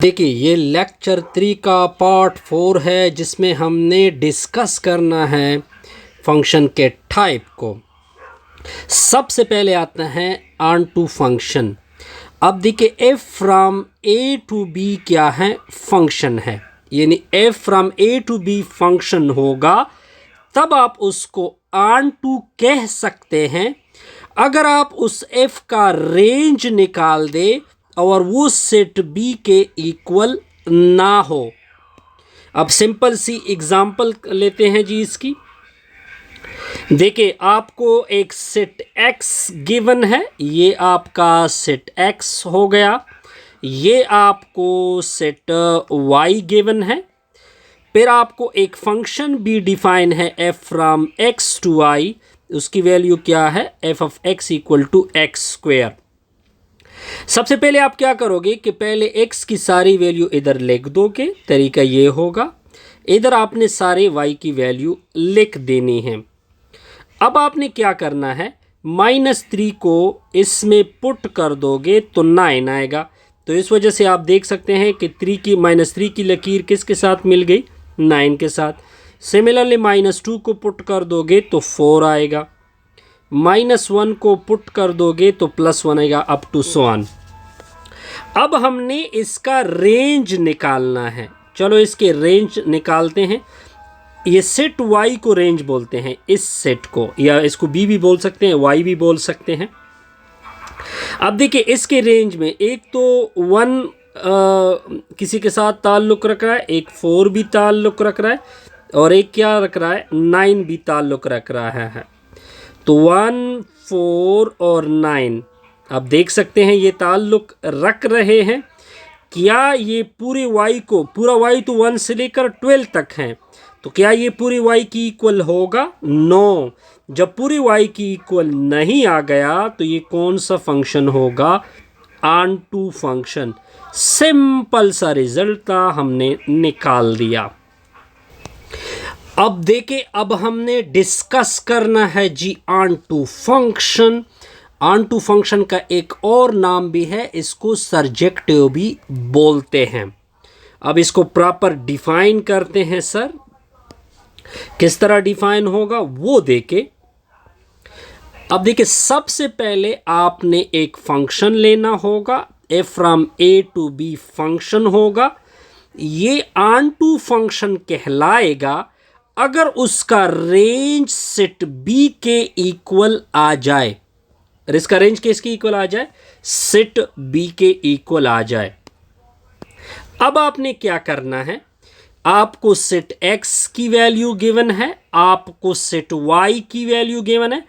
देखिए ये लेक्चर 3 का पार्ट 4 है जिसमें हमने डिस्कस करना है फंक्शन के टाइप को। सबसे पहले आता है ऑन टू फंक्शन। अब देखिए f from A to B क्या है, फंक्शन है, यानी f from A to B function होगा तब आप उसको ऑन टू कह सकते हैं अगर आप उस एफ का रेंज निकाल दे और वो सेट बी के इक्वल ना हो। अब सिंपल सी एग्जांपल लेते हैं जी इसकी। देखिए आपको एक सेट एक्स गिवन है, ये आपका सेट एक्स हो गया, ये आपको सेट वाई गिवन है, फिर आपको एक फंक्शन भी डिफाइन है f from x to y, उसकी वैल्यू क्या है, f of x equal to x square. सबसे पहले आप क्या करोगे कि पहले x की सारी वैल्यू इधर लिख दोगे, तरीका ये होगा, इधर आपने सारे y की वैल्यू लिख देनी है। अब आपने क्या करना है, -3 को इसमें पुट कर दोगे तो 9 आएगा। तो इस वजह से आप देख सकते हैं कि -3 की लकीर किसके साथ मिल गई, 9 के साथ। सिमिलरली -2 को पुट कर दोगे तो 4 आएगा, -1 को पुट कर दोगे तो +1 आएगा, अप टू सो ऑन। अब हमने इसका रेंज निकालना है। चलो इसके रेंज निकालते हैं। ये सेट y को रेंज बोलते हैं, इस सेट को, या इसको b भी बोल सकते हैं, y भी बोल सकते हैं। अब देखिए इसके रेंज में एक तो 1 किसी के साथ ताल्लुक़ रख रहा है, एक 4 भी ताल्लुक़ रख रहा है, और एक क्या रख रहा है, 9 भी ताल्लुक़ रख रहा है। तो 1, 4 और 9 आप देख सकते हैं ये ताल्लुक़ रख रहे हैं। क्या ये पूरे y को, पूरा y तो 1 से लेकर 12 तक हैं, तो क्या ये पूरी y की इक्वल होगा, नो। जब पूरी y की इक्वल नहीं आ गया तो ये कौन सा फंक्शन होगा, ऑन टू फंक्शन। सिंपल सा रिजल्ट था, हमने निकाल दिया। अब देखिए अब हमने डिस्कस करना है जी onto function. Onto function का एक और नाम भी है, इसको सर्जेक्टिव भी बोलते हैं। अब इसको प्रॉपर डिफाइन करते हैं सर, किस तरह डिफाइन होगा वो देखे। अब देखिए सबसे पहले आपने एक फंक्शन लेना होगा, f from A to B function होगा। ये ऑन टू फंक्शन कहलाएगा अगर उसका रेंज सेट बी के इक्वल आ जाए, और इसका रेंज किसके इक्वल आ जाए, सेट बी के इक्वल आ जाए। अब आपने क्या करना है, आपको सेट एक्स की वैल्यू गिवन है, आपको सेट वाई की वैल्यू गिवन है,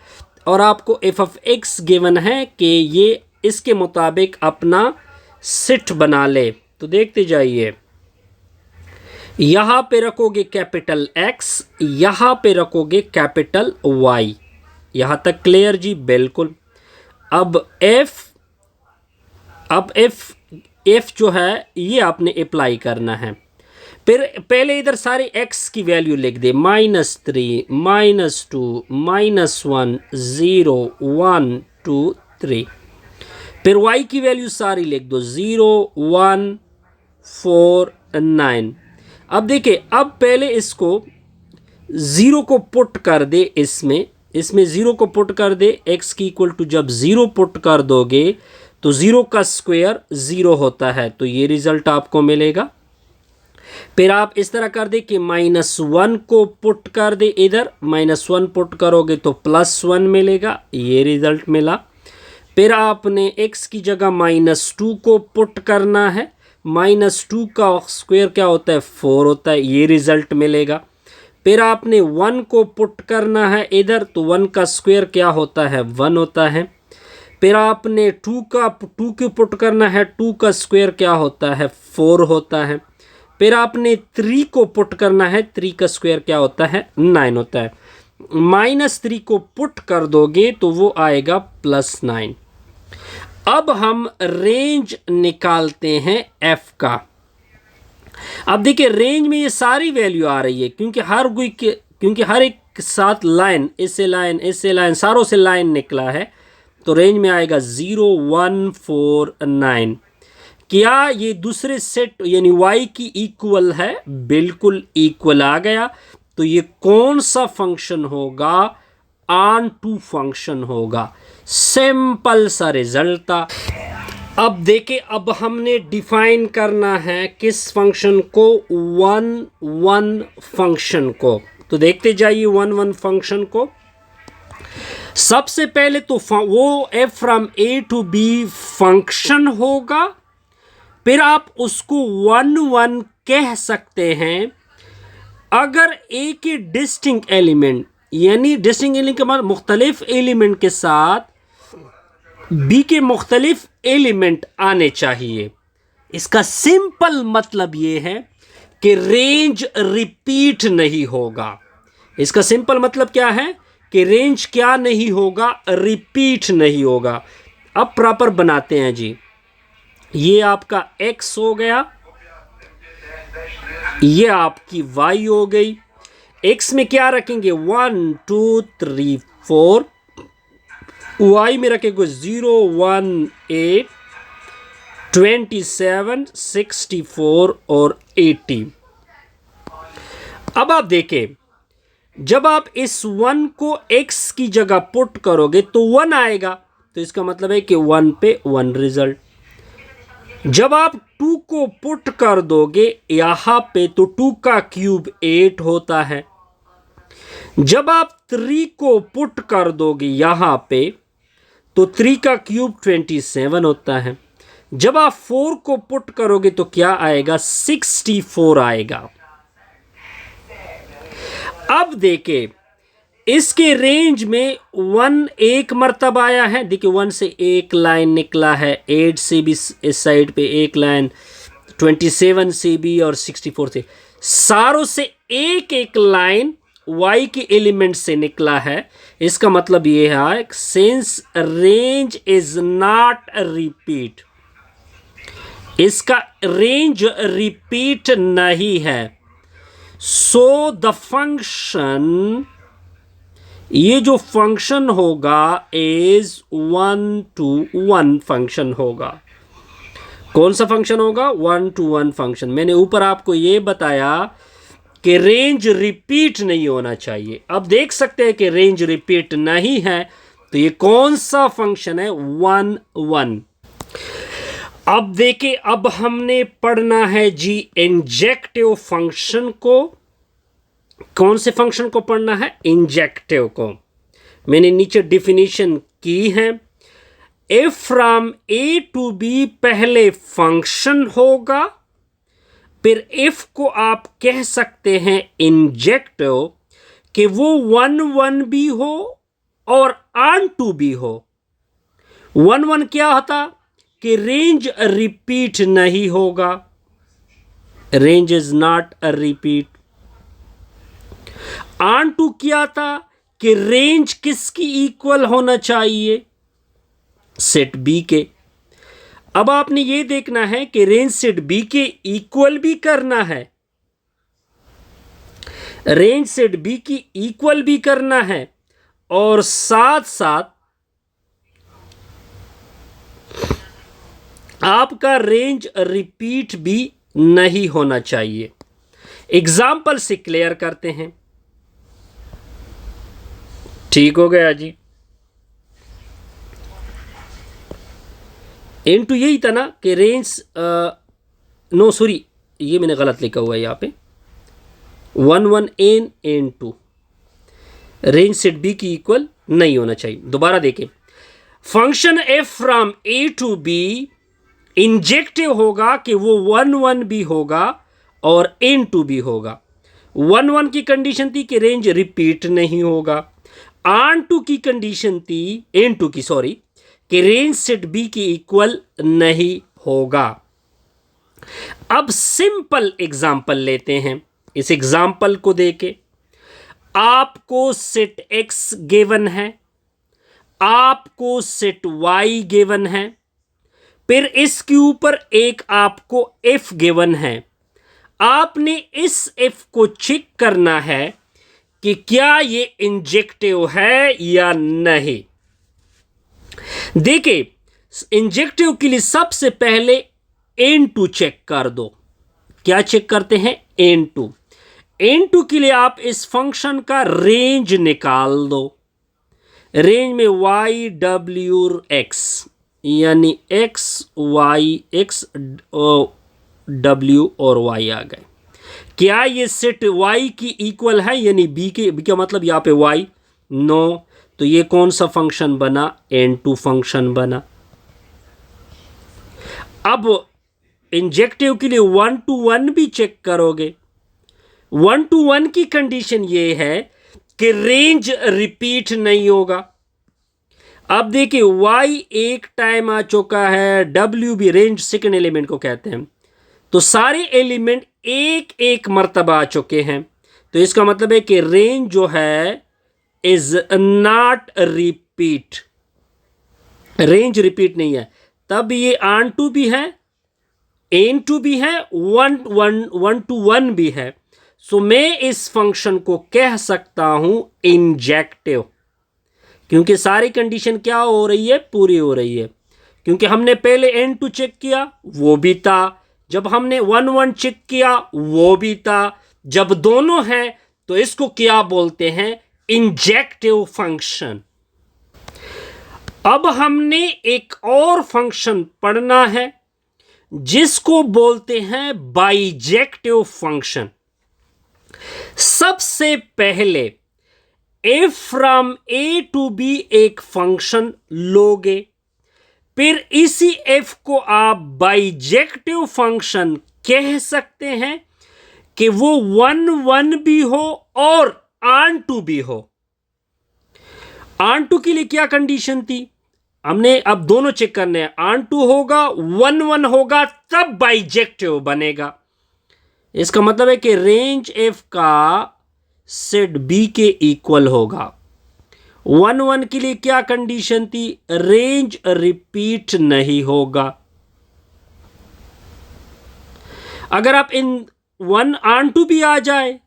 और आपको एफ ऑफ एक्स गिवन है कि ये इसके मुताबिक अपना सेट बना ले। तो देखते जाइए, यहाँ पे रखोगे कैपिटल एक्स, यहाँ पे रखोगे कैपिटल वाई। यहाँ तक क्लियर जी, बिल्कुल। अब एफ जो है ये आपने अप्लाई करना है। फिर पहले इधर सारी x की वैल्यू लिख दे, -3, -2, -1, 0, 1, 2, 3। फिर y की वैल्यू सारी लिख दो, 0, 1, 4, 9। अब देखिए अब पहले इसको 0 को पुट कर दे, इसमें 0 को पुट कर दे, x की इक्वल टू जब 0 पुट कर दोगे तो 0 का स्क्वायर 0 होता है, तो ये रिजल्ट आपको मिलेगा। फिर आप इस तरह कर दे कि -1 को पुट कर दे, इधर -1 पुट करोगे तो +1 मिलेगा, ये रिजल्ट मिला। फिर आपने x की जगह -2 को पुट करना है, -2 का स्क्वायर क्या होता है, 4 होता है, ये रिजल्ट मिलेगा। फिर आपने 1 को पुट करना है इधर, तो 1 का स्क्वायर क्या होता है, 1 होता है। फिर आपने 2 को पुट करना है, 2 का स्क्वायर क्या होता है, 4 होता है। फिर आपने 3 को पुट करना है, 3 का स्क्वायर क्या होता है, 9 होता है। -3 को पुट कर दोगे तो वो आएगा +9। अब हम रेंज निकालते हैं f का। अब देखिए रेंज में ये सारी वैल्यू आ रही है, क्योंकि हर एक साथ लाइन, इससे लाइन सारों से लाइन निकला है, तो रेंज में आएगा 0, 1, 4, 9। क्या ये दूसरे सेट यानी y की इक्वल है? बिल्कुल इक्वल आ गया। तो ये कौन सा फंक्शन होगा? ऑन टू फंक्शन होगा। सिंपल सा रिजल्ट था। अब देखें, अब हमने डिफाइन करना है किस फंक्शन को? वन वन फंक्शन को। तो देखते जाइए वन वन फंक्शन को। सबसे पहले तो वो f from a to b function होगा, फिर आप उसको वन वन कह सकते हैं अगर a के डिस्टिंक्ट एलिमेंट, यानी डिस्टिंक्ट एलिमेंट के बाद मुख्तलिफ एलिमेंट के साथ b के मुख्तलिफ एलिमेंट आने चाहिए। इसका सिंपल मतलब यह है कि रेंज रिपीट नहीं होगा। इसका सिंपल मतलब क्या है कि रेंज क्या नहीं होगा? रिपीट नहीं होगा। अब प्रॉपर बनाते हैं जी। ये आपका x हो गया, ये आपकी y हो गई। x में क्या रखेंगे? 1 2 3 4। y में रखेंगे 0 1 8 27 64 और 80। अब आप देखें, जब आप इस 1 को x की जगह पुट करोगे तो 1 आएगा, तो इसका मतलब है कि 1 पे 1 रिजल्ट। जब आप 2 को पुट कर दोगे यहां पे तो 2 का क्यूब 8 होता है। जब आप 3 को पुट कर दोगे यहां पे तो 3 का क्यूब 27 होता है। जब आप 4 को पुट करोगे तो क्या आएगा? 64 आएगा। अब देखें, इसके रेंज में 1 एक मर्तबा आया है। देखिए 1 से एक लाइन निकला है, 8 से भी इस साइड पे एक लाइन, 27 से भी और 64 से, सारों से एक एक लाइन y के एलिमेंट से निकला है। इसका मतलब यह है since range is not repeat, इसका रेंज रिपीट नहीं है। सो द फंक्शन, ये जो फंक्शन होगा इज 1 to 1 फंक्शन होगा। कौन सा फंक्शन होगा? 1 to 1 फंक्शन। मैंने ऊपर आपको ये बताया कि रेंज रिपीट नहीं होना चाहिए। अब देख सकते हैं कि रेंज रिपीट नहीं है, तो ये कौन सा फंक्शन है? 1 1। अब देखिए, अब हमने पढ़ना है जी इंजेक्टिव फंक्शन को। कौन से फंक्शन को पढ़ना है? इंजेक्टिव को। मैंने नीचे डिफिनीशन की है। f from a to b पहले फंक्शन होगा, फिर f को आप कह सकते हैं इंजेक्टिव कि वो 1 1 भी हो और ऑन टू भी हो। 1 1 क्या होता? कि रेंज रिपीट नहीं होगा, range is not a repeat. Onto क्या था? कि रेंज किसकी इक्वल होना चाहिए? सेट बी के। अब आपने ये देखना है कि रेंज सेट बी के इक्वल भी करना है, रेंज सेट बी की इक्वल भी करना है, और साथ साथ आपका रेंज रिपीट भी नहीं होना चाहिए। एग्जाम्पल से क्लियर करते हैं। ठीक हो गया जी। इनटू यही था ना कि रेंज, नो सॉरी, ये मैंने गलत लिखा हुआ है यहाँ पे। 1 1 into range set B की इक्वल नहीं होना चाहिए। दोबारा देखें, function f from A to B injective होगा कि वो 1 1 भी होगा और एन टू भी होगा। 1 1 की कंडीशन थी कि रेंज रिपीट नहीं होगा। ऑन टू की कंडीशन थी, एन टू की सॉरी, कि रेंज सेट बी की इक्वल नहीं होगा। अब सिंपल एग्जाम्पल लेते हैं। इस एग्जाम्पल को देके आपको सेट एक्स गिवन है, आपको सेट वाई गिवन है, फिर इसके ऊपर एक आपको एफ गिवन है। आपने इस एफ को चेक करना है कि क्या ये इंजेक्टिव है या नहीं। देखिए, इंजेक्टिव के लिए सबसे पहले n2 चेक कर दो। क्या चेक करते हैं? n2। n2 के लिए आप इस फंक्शन का रेंज निकाल दो। रेंज में y w x यानी x y x w और y आ गए। क्या ये सेट y की इक्वल है यानी b का मतलब यहाँ पे y? नो। तो ये कौन सा फंक्शन बना? n2 फंक्शन बना। अब इंजेक्टिव के लिए 1 to 1 भी चेक करोगे। 1 to 1 की कंडीशन ये है कि रेंज रिपीट नहीं होगा। अब देखिए y एक टाइम आ चुका है, w भी, रेंज सेकंड एलिमेंट को कहते हैं, तो सारे एलिमेंट एक एक मर्तबा आ चुके हैं। तो इसका मतलब है कि रेंज जो है is not repeat, range repeat नहीं है। तब ये ऑन2 भी है, n2 भी है, 1 to 1 भी है। सो मैं इस फंक्शन को कह सकता हूं इंजेक्टिव, क्योंकि सारी कंडीशन क्या हो रही है? पूरी हो रही है। क्योंकि हमने पहले n2 चेक किया, वो भी था। जब हमने 1 1 चेक किया, वो भी था। जब दोनों हैं तो इसको क्या बोलते हैं? Injective function. अब हमने एक और फंक्शन पढ़ना है जिसको बोलते हैं बाइजेक्टिव फंक्शन। सबसे पहले f from a to b एक फंक्शन लोगे, फिर इसी f को आप बाइजेक्टिव फंक्शन कह सकते हैं कि वो 1 1 भी हो और ऑन2 भी हो। ऑन2 के लिए क्या कंडीशन थी? हमने अब दोनों चेक करने हैं। ऑन2 होगा, 1 1 होगा, तब बाइजेक्टिव बनेगा। इसका मतलब है कि रेंज f का सेट b के इक्वल होगा। 1 1 के लिए क्या कंडीशन थी? रेंज रिपीट नहीं होगा। अगर आप इन 1 ऑन2 भी आ जाए,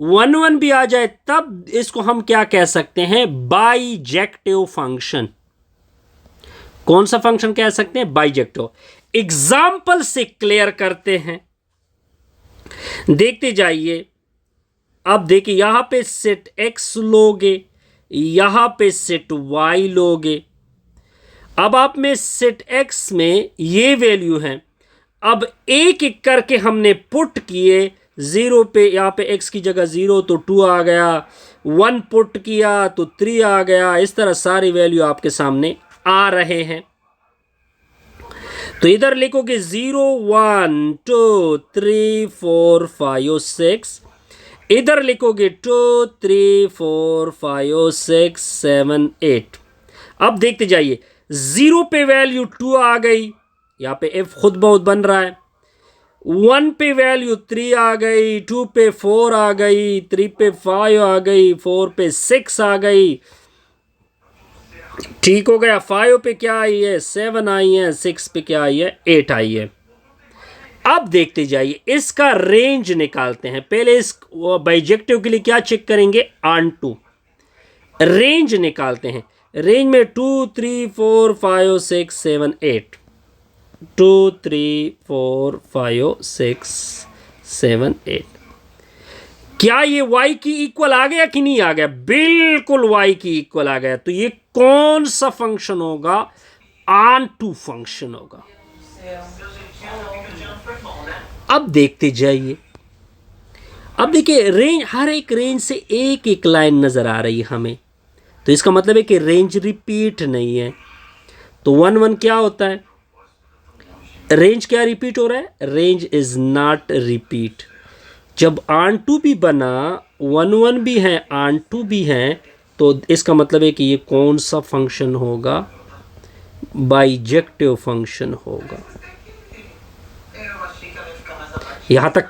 1 1 भी आ जाए, तब इसको हम क्या कह सकते हैं? Bijective function. कौन सा फंक्शन कह सकते हैं? बाइजेक्टिव। एग्जाम्पल से क्लियर करते हैं, देखते जाइए। अब देखिए यहां पे सेट x लोगे, यहां पे सेट y लोगे। अब आप में सेट x में ये वैल्यू है। अब एक एक करके हमने पुट किए। 0 पे, यहां पे x की जगह 0 तो 2 आ गया, 1 पुट किया तो 3 आ गया। इस तरह सारी वैल्यू आपके सामने आ रहे हैं। तो इधर लिखोगे 0 1 2 3 4 5 6, इधर लिखोगे 2 3 4 5 6 7 8। अब देखते जाइए, 0 पे वैल्यू 2 आ गई, यहां पे f खुद बहुत बन रहा है। 1 पे वैल्यू 3 आ गई, 2 पे 4 आ गई, 3 पे 5 आ गई, 4 पे 6 आ गई। ठीक हो गया। 5 पे क्या आई है? 7 आई है। 6 पे क्या आई है? 8 आई है। अब देखते जाइए, इसका रेंज निकालते हैं। पहले इस बाइजेक्टिव के लिए क्या चेक करेंगे? ऑन2 रेंज निकालते हैं। रेंज में 2 3 4 5 6 7 8, 2 3 4 5 6 7 8। क्या ये y की इक्वल आ गया कि नहीं आ गया? बिल्कुल y की इक्वल आ गया। तो ये कौन सा फंक्शन होगा? ऑन2 फंक्शन होगा। अब देखते जाइए। अब देखिए, रेंज, हर एक रेंज से एक एक लाइन नजर आ रही है हमें, तो इसका मतलब है कि रेंज रिपीट नहीं है। तो 1 1 क्या होता है? रेंज क्या रिपीट हो रहा है? Range is not repeat. जब ऑन2 भी बना, 1 1 भी है, ऑन2 भी है, तो इसका मतलब है कि ये कौन सा फंक्शन होगा? बाइजेक्टिव फंक्शन होगा। यहां तक।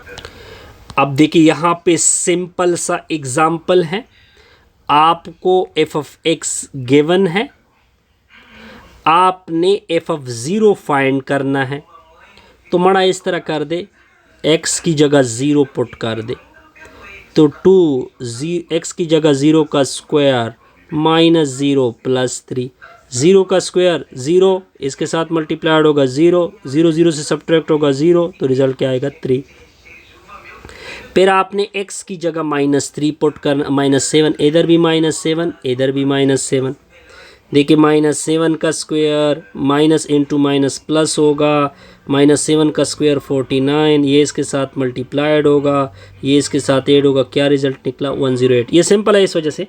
अब देखिए यहां पे सिंपल सा एग्जाम्पल है। आपको f of x गिवन है, आपने f of 0 फाइंड करना है। तो मड़ा इस तरह कर दे, x की जगह 0 पुट कर दे, तो 2 x की जगह 0 का स्क्वायर -0 + 3, ज़ीरो का स्क्वायर ज़ीरो, इसके साथ मल्टीप्लाइड होगा ज़ीरो, ज़ीरो ज़ीरो से सब्ट्रैक्ट होगा ज़ीरो, तो रिज़ल्ट क्या आएगा 3। फिर आपने x की जगह -3 पुट करना, -7, इधर भी -7, इधर भी -7। देखिए -7 का square minus into minus plus होगा, -7 का स्क्वायर 49, ये इसके साथ मल्टीप्लाइड होगा, ये इसके साथ ऐड होगा, क्या रिजल्ट निकला 108। ये सिंपल है इस वजह से।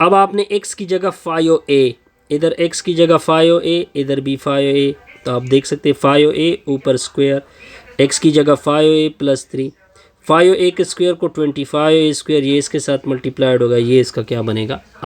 अब आपने x की जगह 5a, इधर x की जगह 5a, इधर भी 5a, तो आप देख सकते हैं 5a ऊपर स्क्वायर, x की जगह 5a प्लस 3, 5a के स्क्वायर को 25a स्क्वायर, ये इसके साथ मल्टीप्लाइड होगा, ये इसका क्या बनेगा